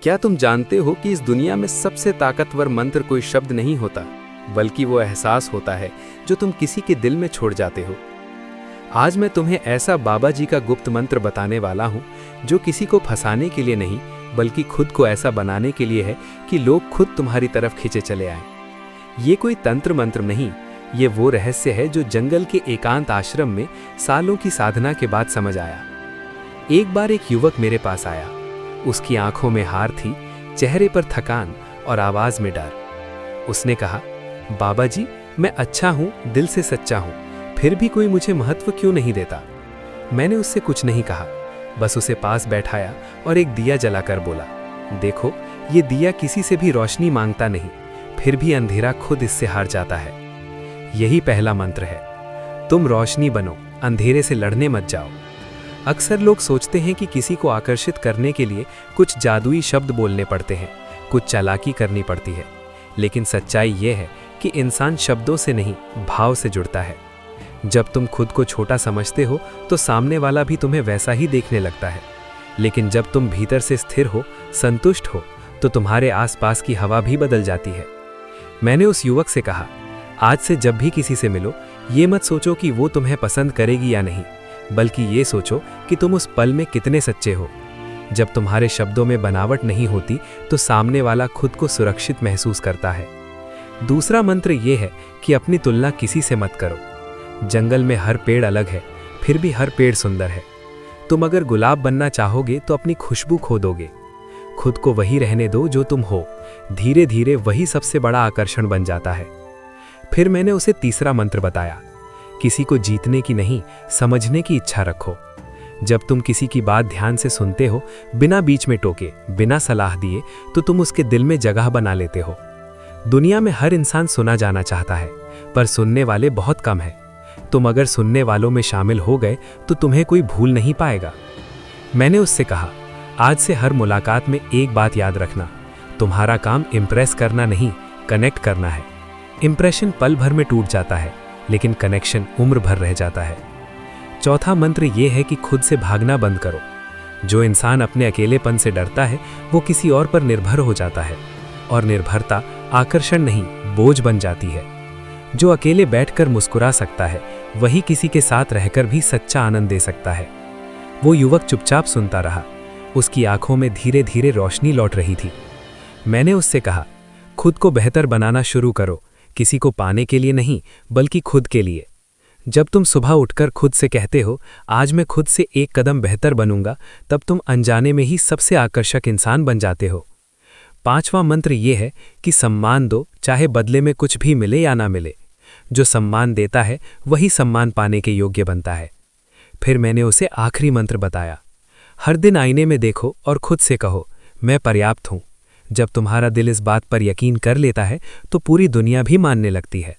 क्या तुम जानते हो कि इस दुनिया में सबसे ताकतवर मंत्र कोई शब्द नहीं होता, बल्कि वो एहसास होता है जो तुम किसी के दिल में छोड़ जाते हो। आज मैं तुम्हें ऐसा बाबा जी का गुप्त मंत्र बताने वाला हूँ जो किसी को फंसाने के लिए नहीं, बल्कि खुद को ऐसा बनाने के लिए है कि लोग खुद तुम्हारी तरफ खींचे चले आएं। ये कोई तंत्र मंत्र नहीं, ये वो रहस्य है जो जंगल के एकांत आश्रम में सालों की साधना के बाद समझ आया। एक बार एक युवक मेरे पास आया। उसकी आंखों में हार थी, चेहरे पर थकान और आवाज में डर। उसने कहा, बाबा जी, मैं अच्छा हूँ, दिल से सच्चा हूँ, फिर भी कोई मुझे महत्व क्यों नहीं देता। मैंने उससे कुछ नहीं कहा, बस उसे पास बैठाया और एक दिया जलाकर बोला, देखो, ये दिया किसी से भी रोशनी मांगता नहीं, फिर भी अंधेरा खुद इससे हार जाता है। यही पहला मंत्र है। तुम रोशनी बनो, अंधेरे से लड़ने मत जाओ। अक्सर लोग सोचते हैं कि किसी को आकर्षित करने के लिए कुछ जादुई शब्द बोलने पड़ते हैं, कुछ चालाकी करनी पड़ती है, लेकिन सच्चाई ये है कि इंसान शब्दों से नहीं, भाव से जुड़ता है। जब तुम खुद को छोटा समझते हो तो सामने वाला भी तुम्हें वैसा ही देखने लगता है, लेकिन जब तुम भीतर से स्थिर हो, संतुष्ट हो, तो तुम्हारे आसपास की हवा भी बदल जाती है। मैंने उस युवक से कहा, आज से जब भी किसी से मिलो, ये मत सोचो कि वो तुम्हें पसंद करेगी या नहीं, बल्कि ये सोचो कि तुम उस पल में कितने सच्चे हो। जब तुम्हारे शब्दों में बनावट नहीं होती तो सामने वाला खुद को सुरक्षित महसूस करता है। दूसरा मंत्र ये है कि अपनी तुलना किसी से मत करो। जंगल में हर पेड़ अलग है, फिर भी हर पेड़ सुंदर है। तुम अगर गुलाब बनना चाहोगे तो अपनी खुशबू खो दोगे। खुद को वही रहने दो जो तुम हो, धीरे धीरे वही सबसे बड़ा आकर्षण बन जाता है। फिर मैंने उसे तीसरा मंत्र बताया, किसी को जीतने की नहीं, समझने की इच्छा रखो। जब तुम किसी की बात ध्यान से सुनते हो, बिना बीच में टोके, बिना सलाह दिए, तो तुम उसके दिल में जगह बना लेते हो। दुनिया में हर इंसान सुना जाना चाहता है, पर सुनने वाले बहुत कम हैं। तुम अगर सुनने वालों में शामिल हो गए तो तुम्हें कोई भूल नहीं पाएगा। मैंने उससे कहा, आज से हर मुलाकात में एक बात याद रखना, तुम्हारा काम इम्प्रेस करना नहीं, कनेक्ट करना है। इम्प्रेशन पल भर में टूट जाता है, लेकिन कनेक्शन उम्र भर रह जाता है। चौथा मंत्र यह है कि खुद से भागना बंद करो। जो इंसान अपने अकेलेपन से डरता है, वो किसी और पर निर्भर हो जाता है, और निर्भरता आकर्षण नहीं, बोझ बन जाती है। जो अकेले बैठकर मुस्कुरा सकता है, वही किसी के साथ रहकर भी सच्चा आनंद दे सकता है। वो युवक चुपचाप सुनता रहा, उसकी आंखों में धीरे धीरे रोशनी लौट रही थी। मैंने उससे कहा, खुद को बेहतर बनाना शुरू करो, किसी को पाने के लिए नहीं, बल्कि खुद के लिए। जब तुम सुबह उठकर खुद से कहते हो, आज मैं खुद से एक कदम बेहतर बनूंगा, तब तुम अनजाने में ही सबसे आकर्षक इंसान बन जाते हो। पांचवा मंत्र ये है कि सम्मान दो, चाहे बदले में कुछ भी मिले या ना मिले। जो सम्मान देता है वही सम्मान पाने के योग्य बनता है। फिर मैंने उसे आखिरी मंत्र बताया, हर दिन आईने में देखो और खुद से कहो, मैं पर्याप्त हूँ। जब तुम्हारा दिल इस बात पर यकीन कर लेता है तो पूरी दुनिया भी मानने लगती है।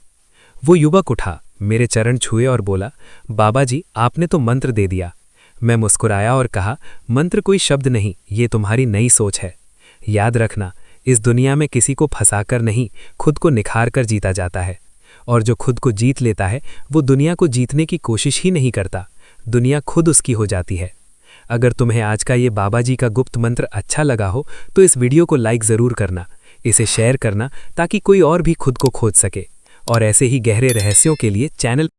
वो युवक उठा, मेरे चरण छुए और बोला, बाबा जी, आपने तो मंत्र दे दिया। मैं मुस्कुराया और कहा, मंत्र कोई शब्द नहीं, ये तुम्हारी नई सोच है। याद रखना, इस दुनिया में किसी को फंसाकर नहीं, खुद को निखार कर जीता जाता है। और जो खुद को जीत लेता है, वो दुनिया को जीतने की कोशिश ही नहीं करता, दुनिया खुद उसकी हो जाती है। अगर तुम्हें आज का ये बाबा जी का गुप्त मंत्र अच्छा लगा हो तो इस वीडियो को लाइक ज़रूर करना, इसे शेयर करना, ताकि कोई और भी खुद को खोज सके। और ऐसे ही गहरे रहस्यों के लिए चैनल